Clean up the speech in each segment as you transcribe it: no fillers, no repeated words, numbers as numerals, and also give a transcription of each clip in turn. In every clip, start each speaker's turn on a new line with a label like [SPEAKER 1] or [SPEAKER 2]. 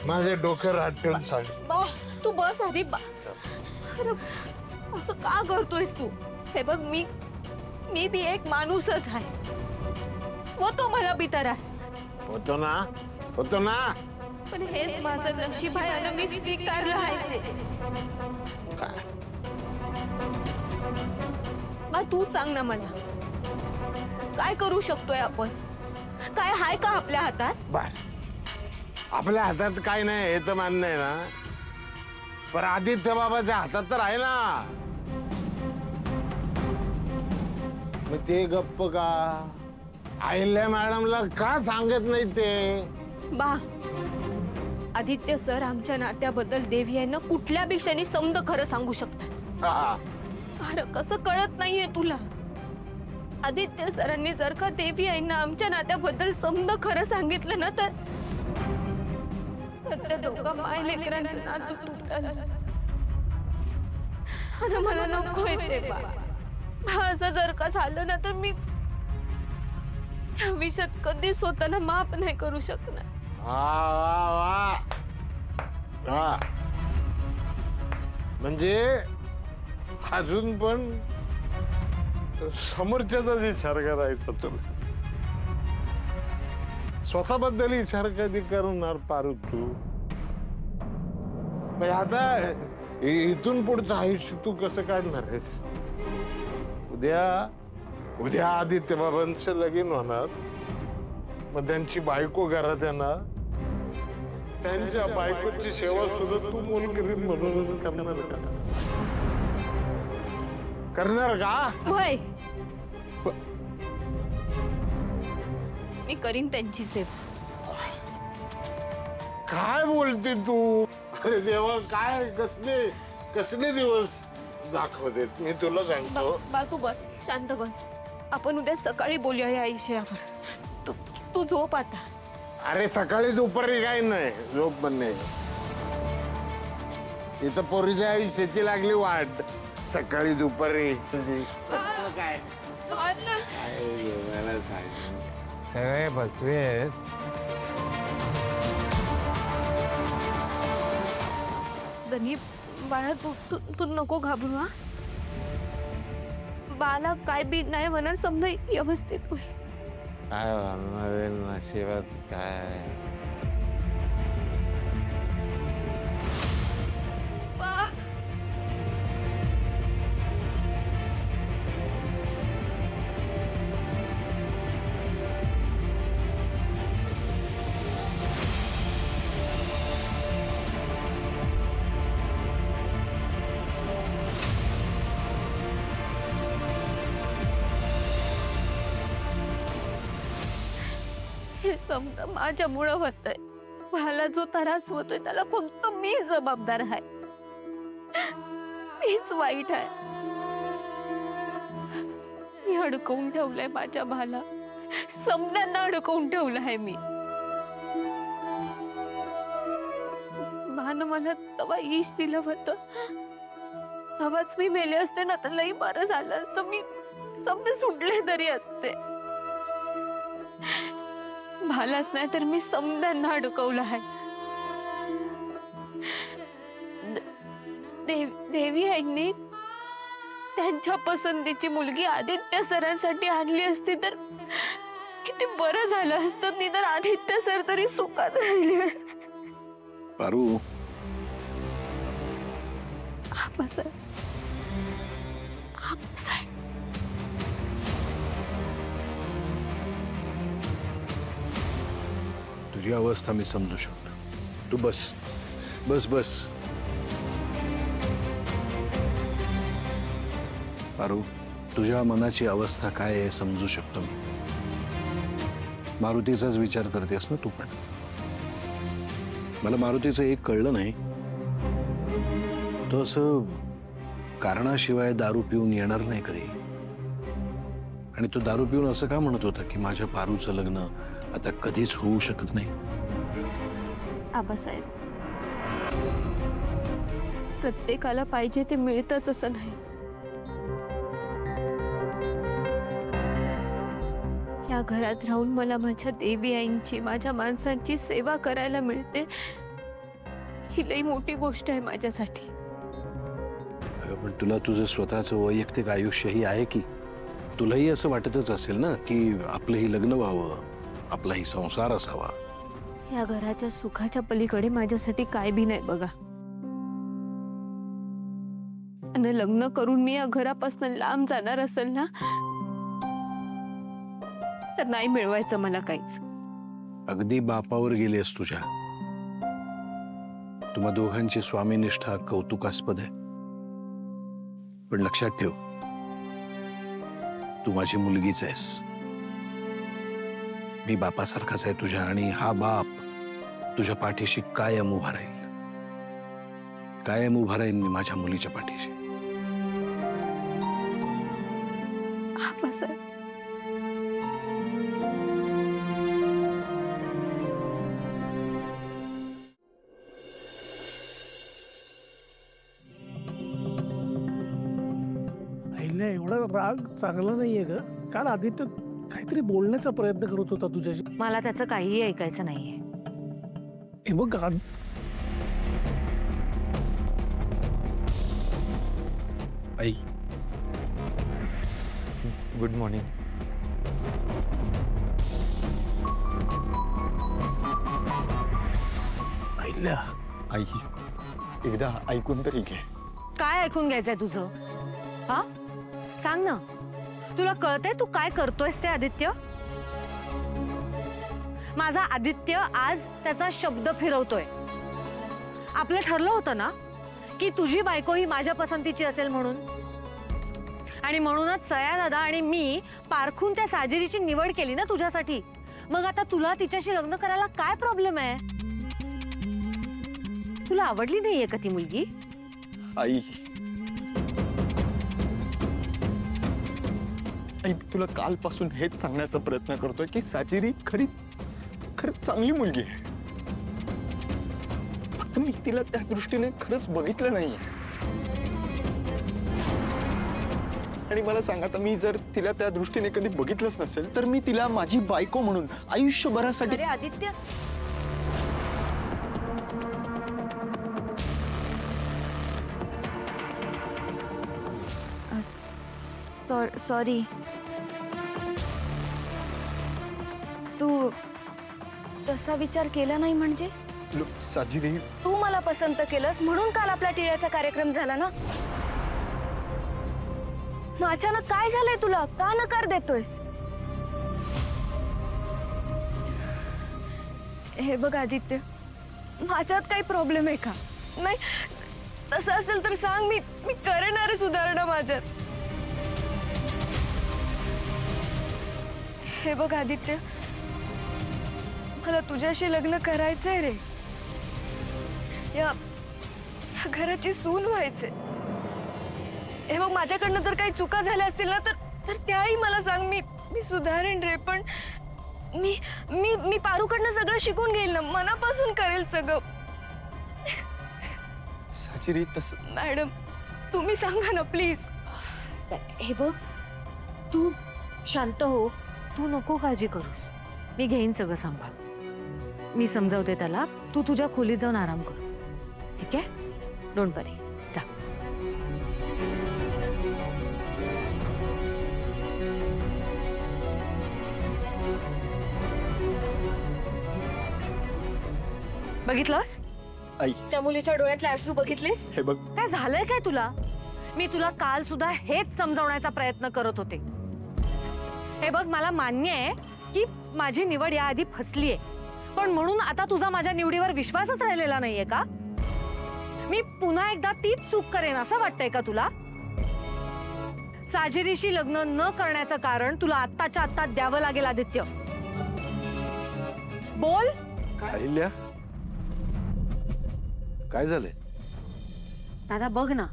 [SPEAKER 1] माझे डोकं रात ठेवून सांग.
[SPEAKER 2] बा तू बस आधी बा. अरे असं का करतोयस तू? हे बघ मी बी एक माणूसच आहे. वो तो मला बी त्रास
[SPEAKER 1] होतो ना.
[SPEAKER 2] पण हेच माझं नशीब आहे आणि मी स्वीकारलं आहे ते.
[SPEAKER 1] काय
[SPEAKER 2] बा तू सांग ना मला, काय करू शकतोय आपण? काय हाय का आपल्या हातात?
[SPEAKER 1] बर, आपल्या हातात काय नाही हे तर मान्य आहे ना, पण आदित्य बाबाच्या हातात तर आहे ना. मग ते गप्प का? अहिल्या मॅडमला का सांगत नाही ते?
[SPEAKER 2] बा आदित्य सर आमच्या नात्याबद्दल देवी यांना कुठल्या क्षणी समज खरं सांगू शकतात.
[SPEAKER 1] हा.
[SPEAKER 2] अरे कसं कळत नाहीये तुला? आदित्य सरांनी जर का देवी यांना आमच्या नात्याबद्दल समज खरं सांगितलं ना तर त्या दोघं माय लेकरांचं नातं तुटलं. आणि मला नकोय ते बा. असं जर का झालं ना तर मी या विषयात कधी स्वतःला माफ नाही करू शकणार.
[SPEAKER 1] वा. म्हणजे अजून पण समोरच्याचा विचार करायचा तुला, स्वतःबद्दल विचार कधी करणार पारू तू? म्हणजे आता इथून पुढचं आयुष्य तू कसं काढणार आहेस? उद्या आदित्य बाबांचं लगीन होणार, मग त्यांची बायको घरात येणार, त्यांच्या बायकोची सेवा सुद्धा तू मोलकरीण म्हणून करणार का?
[SPEAKER 2] होय, मी करीन त्यांची सेवा.
[SPEAKER 1] काय बोलते तू? अरे देवा, काय कसले दिवस दाखवतेत मी तुला सांगतो.
[SPEAKER 2] बा तू बस, शांत बस. आपण उद्या सकाळी बोलूया या विषयावर. तू झोप आता.
[SPEAKER 1] अरे सकाळी दुपारी काय नाही, झोप पण नाही. हिचं पोरीच्या आयुष्याची लागली वाट. सकाळी दुपारी काय सगळे बसवेत.
[SPEAKER 2] दनी बाळा, तू नको घाबरू. हा, बाला काय बी नाही म्हणणार, समजा व्यवस्थित होईल.
[SPEAKER 1] काय होणार नशिबात काय?
[SPEAKER 2] हे समजा माझ्यामुळं होतंय. मला जो त्रास होतोय त्याला फक्त मी जबाबदार आहे. मीच वाईट आहे. मी अडकवून ठेवलंय माझ्या भाला. समद्यांना अडकवून ठेवलं आहे मी. भान मला तवा ईश दिलं होतं, तवाच मी मेले असते ना तर लई बरं झालं असतं. मी समजे सुटले तरी असते. भालाच नाही तर मी समद्यांना अडकवलं आहे. देवी यांनी त्यांच्या पसंतीची मुलगी आदित्य सरांसाठी आणली असती तर किती बरं झालं असतं. नाही तर आदित्य सर तरी सुखात राहिले असते.
[SPEAKER 3] पारू,
[SPEAKER 2] आप्पासाहेब,
[SPEAKER 3] तुझी अवस्था मी समजू शकतो. तू बस बस बस. पारू, तुझ्या मनाची अवस्था काय आहे समजू शकतो मी. मारुतीचाच विचार करतेस ना तू पण. मला मारुतीचं एक कळलं नाही, तो असं कारणाशिवाय दारू पिऊन येणार नाही कधी. आणि तो दारू पिऊन असं का म्हणत होता की माझ्या पारूचं लग्न आता कधीच होऊ शकत नाही?
[SPEAKER 2] आबासाहेब, प्रत्येकाला पाहिजे ते मिळतच असं नाही. या घरात राहून मला माझ्या देवी आईंची, माझ्या माणसांची सेवा करायला मिळते ही लई मोठी गोष्ट आहे माझ्यासाठी.
[SPEAKER 3] अगं, पण तुला तुझं स्वतःचं वैयक्तिक आयुष्यही आहे की. तुलाही असं वाटतच असेल ना की आपलंही लग्न व्हावं, आपलाही संसार असावा.
[SPEAKER 2] या घराच्या सुखाच्या पलीकडे माझ्यासाठी काय बी नाही बघा. आणि लग्न करून मी या घरापासून लांब जाणार असेल ना, तर नाही मिळवायचं मला काहीच.
[SPEAKER 3] अगदी बापावर गेलीस तुझ्या. तुम्हा दोघांची स्वामीनिष्ठा कौतुकास्पद आहे. पण लक्षात ठेव, तू माझी मुलगीच आहेस. मी बापासारखाच आहे तुझ्या, आणि हा बाप तुझ्या पाठीशी कायम उभा राहील. कायम उभा राहील मी माझ्या मुलीच्या पाठीशी.
[SPEAKER 2] आबासाहेब,
[SPEAKER 4] आईला एवढा राग चांगला नाहीये ग. काल आदित्य काहीतरी बोलण्याचा प्रयत्न करत होता तुझ्याशी.
[SPEAKER 5] मला त्याचं काहीही ऐकायचं नाहीये.
[SPEAKER 4] हे बघ
[SPEAKER 3] आई,
[SPEAKER 6] गुड मॉर्निंग.
[SPEAKER 4] आईला
[SPEAKER 6] आई, एकदा ऐकून तरी घे.
[SPEAKER 5] काय ऐकून घ्यायचंय तुझं? हा, सांग ना. तुला कळतंय तू काय करतोयस ते आदित्य? माझा आदित्य आज त्याचा शब्द फिरवतोय. आपलं ठरलं होतं ना की तुझी बायको ही माझ्या पसंतीची असेल म्हणून, आणि म्हणूनच सया दादा आणि मी पारखून त्या साजिरीची निवड केली ना तुझ्यासाठी. मग आता तुला तिच्याशी लग्न करायला काय प्रॉब्लेम आहे? तुला आवडली नाहीये का ती मुलगी?
[SPEAKER 6] आई, आई तुला कालपासून हेच सांगण्याचा प्रयत्न करतोय की साजिरी खरंच चांगली मुलगी आहे. फक्त मी तिला त्या दृष्टीने खरंच बघितलं नाहीये. आणि मला सांगा, आता मी जर तिला त्या दृष्टीने कधी बघितलंच नसेल तर मी तिला माझी बायको म्हणून आयुष्यभरासाठी.
[SPEAKER 5] अरे आदित्य,
[SPEAKER 2] सॉरी. तू तसा विचार केला नाही म्हणजे?
[SPEAKER 6] साजिरी,
[SPEAKER 2] तू मला पसंत केलंस म्हणून काल आपला टिळ्याचा कार्यक्रम झाला ना. मग अचानक काय झालंय तुला? का नकार देतोयस? हे बघ आदित्य, माझ्यात काही प्रॉब्लेम आहे का? नाही, तसं असेल तर सांग, मी करणार सुधारणा माझ्यात. हे बघ आदित्य, मला तुझ्याशी लग्न करायचंय रे. या घराची सून व्हायचंय. हे बघ, माझ्याकडनं जर काही चुका झाल्या असतील ना तर त्याही मला सांग. मी सुधारेन रे. पण मी मी मी पारूकडनं सगळं शिकून घेईल ना, मनापासून करेल सगळं.
[SPEAKER 6] साजिरी तसं.
[SPEAKER 2] मॅडम, तुम्ही सांगा ना प्लीज.
[SPEAKER 5] हे बघ, तू शांत हो. तू नको काळजी करूस. मी घेईन सगळं सांभाळ. मी समजावते त्याला. तू तुझ्या खोलीत जाऊन आराम कर, ठीक आहे? डोंट वरी. जा. बघितलंस?
[SPEAKER 6] आई,
[SPEAKER 5] त्या मुलीच्या डोळ्यातले अश्रू बघितलेस?
[SPEAKER 6] हे बघ.
[SPEAKER 5] काय झालंय काय तुला? मी तुला काल सुद्धा हेच समजावण्याचा प्रयत्न करत होते. हे बघ, मला मान्य आहे की माझी निवड याआधी फसली आहे, पण म्हणून आता तुझा माझ्या निवडीवर विश्वासच राहिलेला नाहीये का? मी पुन्हा एकदा तीच चूक करेन असं वाटतंय का तुला? साजिरीशी लग्न न करण्याचं कारण तुला आत्ताच्या आत्ता द्यावं लागेल आदित्य. बोल.
[SPEAKER 3] अहिल्या, काय झालंय?
[SPEAKER 5] दादा बघ ना,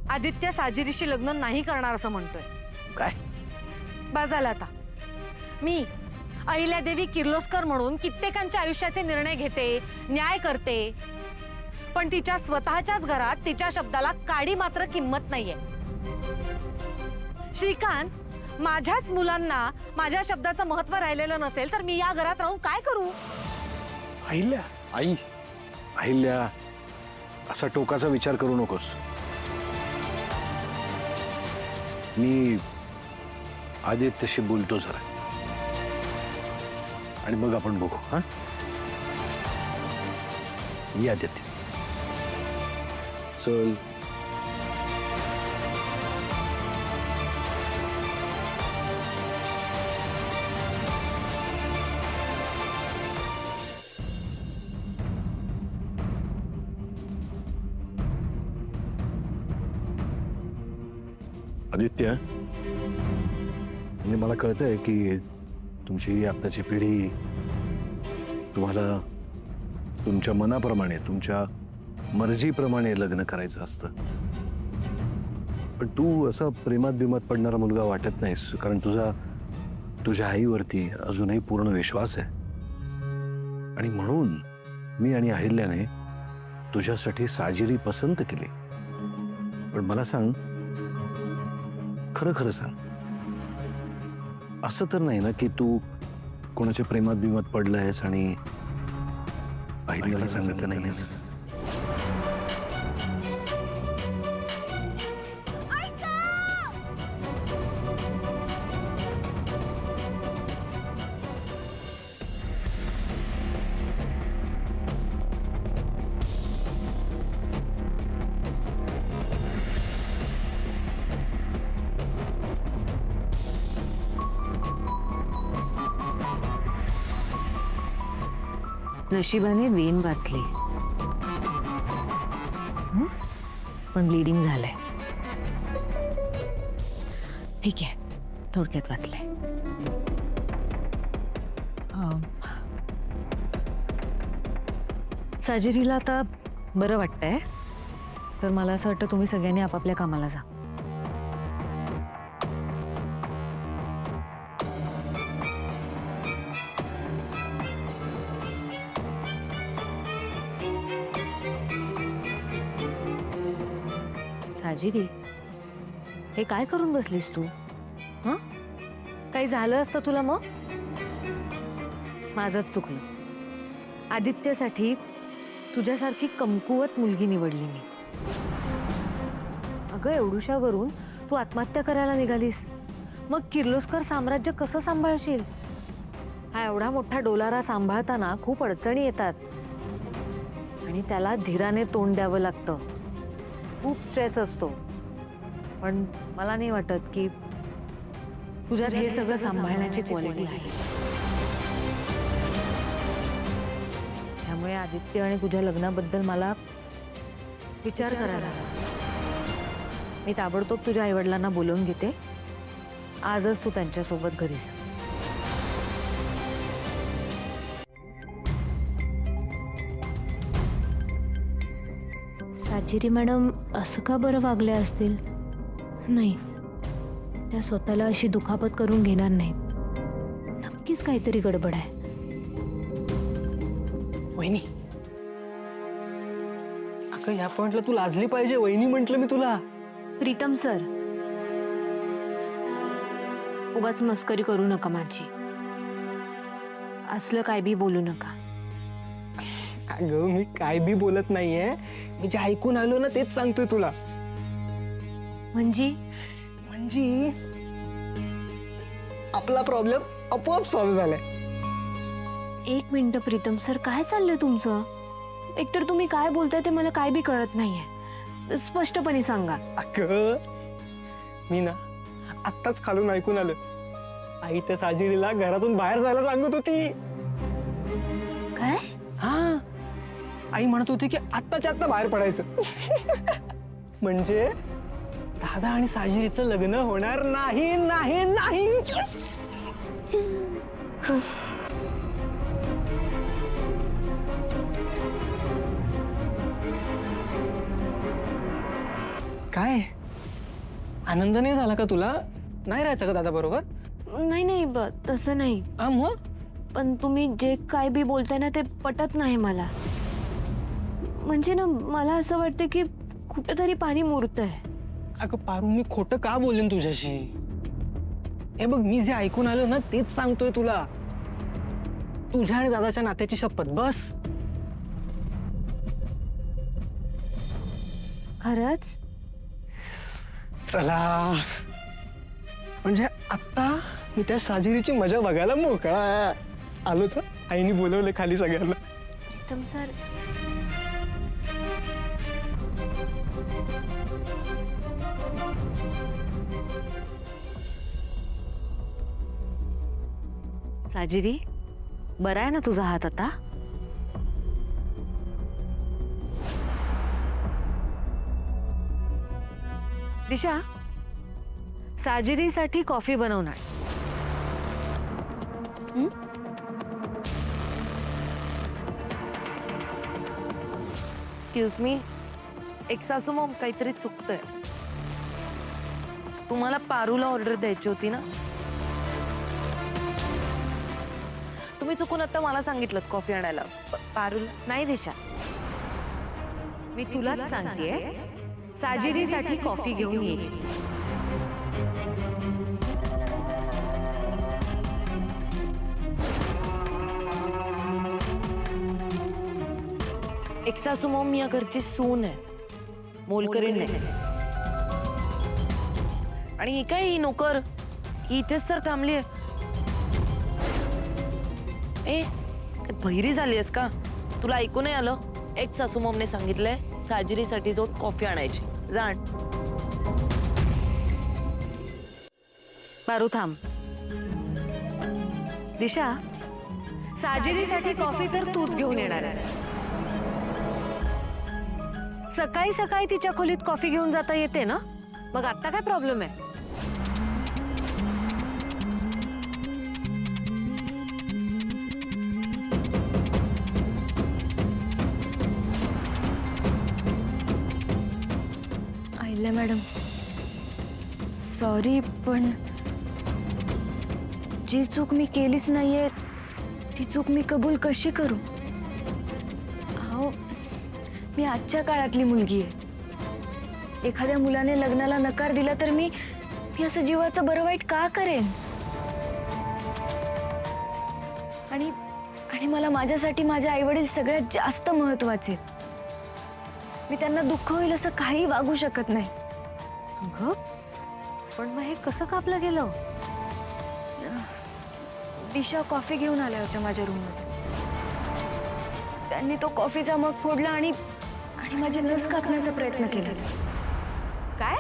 [SPEAKER 5] आदित्य साजिरीशी लग्न नाही करणार असं म्हणतोय.
[SPEAKER 4] काय?
[SPEAKER 5] बस झालं आता. मी अहिल्यादेवी किर्लोस्कर म्हणून कित्येकांच्या आयुष्याचे निर्णय घेते, न्याय करते, पण तिच्या स्वतःच्याच घरात तिच्या शब्दाला काडी मात्र किंमत नाहीये. श्रीकांत, माझ्याच मुलांना माझ्या शब्दाचं महत्व राहिलेलं नसेल तर मी या घरात राहून काय करू?
[SPEAKER 4] आईला
[SPEAKER 6] आई,
[SPEAKER 3] अहिल्या, असा टोकाचा विचार करू नकोस. मी आदित्यशी बोलतो जरा आणि मग आपण बघू. हा, ये आदित्य, चल. आदित्य, म्हणजे मला कळतंय की तुमची आत्ताची पिढी तुम्हाला तुमच्या मनाप्रमाणे, तुमच्या मर्जीप्रमाणे लग्न करायचं असतं. पण तू असा प्रेमात बिमात पडणारा मुलगा वाटत नाहीस, कारण तुझ्या आईवरती अजूनही पूर्ण विश्वास आहे. आणि म्हणून मी आणि अहिल्याने तुझ्यासाठी साजिरी पसंत केली. पण मला सांग, खरं खरं सांग, असं तर नाही ना की तू कोणाच्या प्रेमात बिमात पडलायस आणि अहिल्याला सांगितलं नाहीस?
[SPEAKER 5] नशिबाने वेन वाचली, पण ब्लीडिंग झालंय. ठीक आहे, थोडक्यात वाचलंय. सर्जरीला आता बरं वाटतंय, तर मला असं वाटतं तुम्ही सगळ्यांनी आपापल्या कामाला जा. साजिरी, हे काय करून बसलीस तू? हं? काही झालं असतं तुला मग? माझंच चुकलं. आदित्यसाठी तुझ्यासारखी कमकुवत मुलगी निवडली मी. अगं, एवढुशावरून तू आत्महत्या करायला निघालीस, मग किर्लोस्कर साम्राज्य कसं सांभाळशील? हा एवढा मोठा डोलारा सांभाळताना खूप अडचणी येतात आणि त्याला धीराने तोंड द्यावं लागतं. खूप स्ट्रेस असतो. पण मला नाही वाटत की तुझ्यात हे सगळं सांभाळण्याची क्वालिटी आहे. त्यामुळे आदित्य आणि तुझ्या लग्नाबद्दल मला विचार करायला हवा. मी ताबडतोब तुझ्या आईवडिलांना बोलवून घेते. आजच तू त्यांच्यासोबत घरी जा.
[SPEAKER 2] साजिरी मॅडम असं का बरं वागल्या असतील? नाही, त्या स्वतःला अशी दुखापत करून घेणार नाहीत. नक्कीच काहीतरी गडबड आहे.
[SPEAKER 7] वहिनी, अगं या पॉइंटला तू लाजली पाहिजे. वहिनी म्हटलं मी तुला.
[SPEAKER 2] प्रीतम सर, उगाच मस्करी करू नका माझी. असलं काय बी बोलू नका.
[SPEAKER 7] अगं मी काय बी बोलत नाहीये. मी जे ऐकून आलो ना तेच सांगतोय तुला.
[SPEAKER 2] म्हणजे
[SPEAKER 7] आपला प्रॉब्लेम आपोआप सॉल्व्ह झालाय.
[SPEAKER 2] एक मिनिट प्रीतम सर, काय चाललंय तुमचं? एकतर तुम्ही काय बोलताय ते मला काय बी कळत नाहीये. स्पष्टपणे सांगा.
[SPEAKER 7] अगं मी ना आत्ताच खालून ऐकून आलं. आई त्या साजिरीला घरातून बाहेर जायला सांगत होती.
[SPEAKER 2] काय?
[SPEAKER 7] हा, आई म्हणत होती की आत्ताच्या आत्ता बाहेर पडायचं. म्हणजे दादा आणि साजिरीचं लग्न होणार नाही. नाही नाही. काय आनंद नाही झाला का तुला? नाही राहायचं का दादा बरोबर?
[SPEAKER 2] नाही नाही, तसं नाही.
[SPEAKER 7] मग
[SPEAKER 2] पण तुम्ही जे काय बी बोलताय ना ते पटत नाही मला. म्हणजे ना, मला असं वाटतं की कुठेतरी पाणी मुरतंय.
[SPEAKER 7] अगं पारू, मी खोटं का बोलेन तुझ्याशी? हे बघ, मी जे ऐकून आलो ना तेच सांगतोय तुला. तुझ्या आणि दादाच्या नात्याची शपथ. बस.
[SPEAKER 2] खरंच?
[SPEAKER 7] चला म्हणजे आता मी त्या साजिरीची मजा बघायला मोकळा आहे. आलोच हं. आईने बोलवलं खाली सगळ्यांना.
[SPEAKER 2] प्रीतम सर,
[SPEAKER 5] साजिरी, बरा आहे ना तुझा हात आता? दिशा, साजिरीसाठी कॉफी बनवणार.
[SPEAKER 8] एक्सक्यूज मी, एक सासू मग काहीतरी चुकतंय. तुम्हाला पारूला ऑर्डर द्यायची होती ना? तुम्ही चुकून आता मला सांगितलं कॉफी आणायला. पारूला
[SPEAKER 5] नाही दिशा, मी तुलाच सांगतेय, साजिरीसाठी कॉफी घेऊन ये.
[SPEAKER 8] एक सासू मॉम या घरची सून आहे, मोलकरीण नाही. आणि ही काय ही नोकर ही इथेच तर थांबली आहे. ए, बहिरी झालीयस का? तुला ऐकू नाही आलं? एक सासू मॉमने सांगितलंय साजिरीसाठी जाऊन कॉफी आणायची. जाण.
[SPEAKER 5] पारू थांब. दिशा, साजिरीसाठी कॉफी तर तूच घेऊन येणार आहेस. सकाळी सकाळी तिच्या खोलीत कॉफी घेऊन जाता येते ना? मग आता काय प्रॉब्लेम आहे?
[SPEAKER 2] आयला मॅडम, सॉरी, पण जी चूक मी केलीच नाहीये ती चूक मी कबूल कशी करू? अहो, मी आजच्या काळातली मुलगी आहे. एखाद्या मुलाने लग्नाला नकार दिला तर मी असं जीवाचं बरं वाईट का करेन? आणि मला माझ्यासाठी माझे आईवडील सगळ्यात जास्त महत्वाचे. मी त्यांना दुःख होईल असं काही वागू शकत नाही.
[SPEAKER 5] अगं, पण मग हे कसं कापलं गेलं?
[SPEAKER 2] दिशा कॉफी घेऊन आल्या होत्या माझ्या रूममध्ये. त्यांनी तो कॉफीचा मग फोडला आणि माझे नस कापण्याचा प्रयत्न केला.
[SPEAKER 5] काय?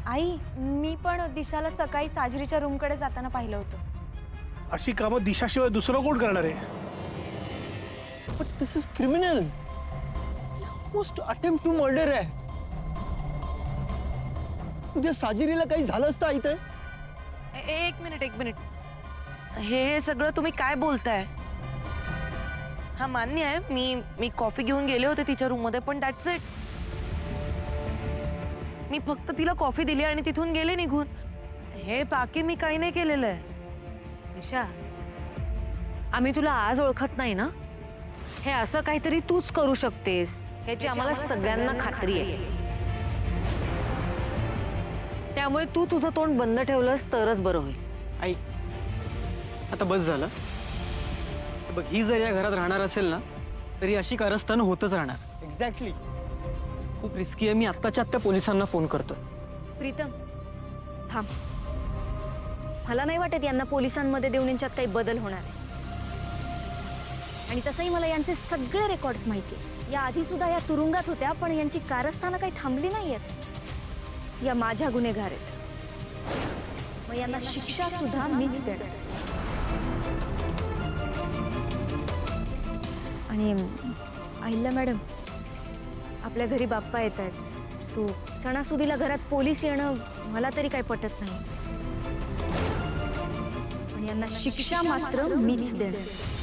[SPEAKER 2] आई, मी पण दिशाला सकाळी साजरीच्या रूमकडे जाताना पाहिलं होतं.
[SPEAKER 4] अशी कामं दिशाशिवाय दुसरं कोण करणार आहे?
[SPEAKER 6] But this is criminal. Almost attempt to murder आहे. तुझ्या साजिरीला काही झालं असतं इथे?
[SPEAKER 8] एक मिनिट. हे सगळं तुम्ही काय बोलताय? हा मान्य आहे, मी कॉफी घेऊन गेले होते तिच्या रूम मध्ये, पण दॅट्स इट. मी फक्त तिला कॉफी दिली आणि तिथून गेले निघून. हे बाकी मी काही नाही केलेलं आहे.
[SPEAKER 5] दिशा, आम्ही तुला आज ओळखत नाही ना? हे असं काहीतरी तूच करू शकतेस याची आम्हाला सगळ्यांना खात्री आहे. त्यामुळे तू तुझं तोंड बंद ठेवलंस तरच बरं होईल.
[SPEAKER 7] आई, आता बस झालं. बघ, ही जर या घरात राहणार असेल ना, तरी अशी कारस्थानं होतच राहणार.
[SPEAKER 6] एक्झॅक्टली.
[SPEAKER 7] खूप रिस्की आहे. मी आत्ताच्या आत्ता पोलिसांना फोन करतोय.
[SPEAKER 2] प्रीतम, थांब. मला नाही वाटत यांना पोलिसांमध्ये देऊन यांच्यात काही बदल होणार आहे. आणि तसंही मला यांचे सगळे रेकॉर्ड्स माहिती आहेत. या आधी सुद्धा या तुरुंगात होत्या, पण यांची कारस्थानं काही थांबली नाहीयेत. या माझ्या गुन्हेगार आहेत. मग यांना शिक्षा सुद्धा मीच देणार. आणि अहिल्या मॅडम, आपल्या घरी बाप्पा येत आहेत, सो सणासुदीला घरात पोलीस येणं मला तरी काही पटत नाही. आणि यांना शिक्षा मात्र मीच देणार.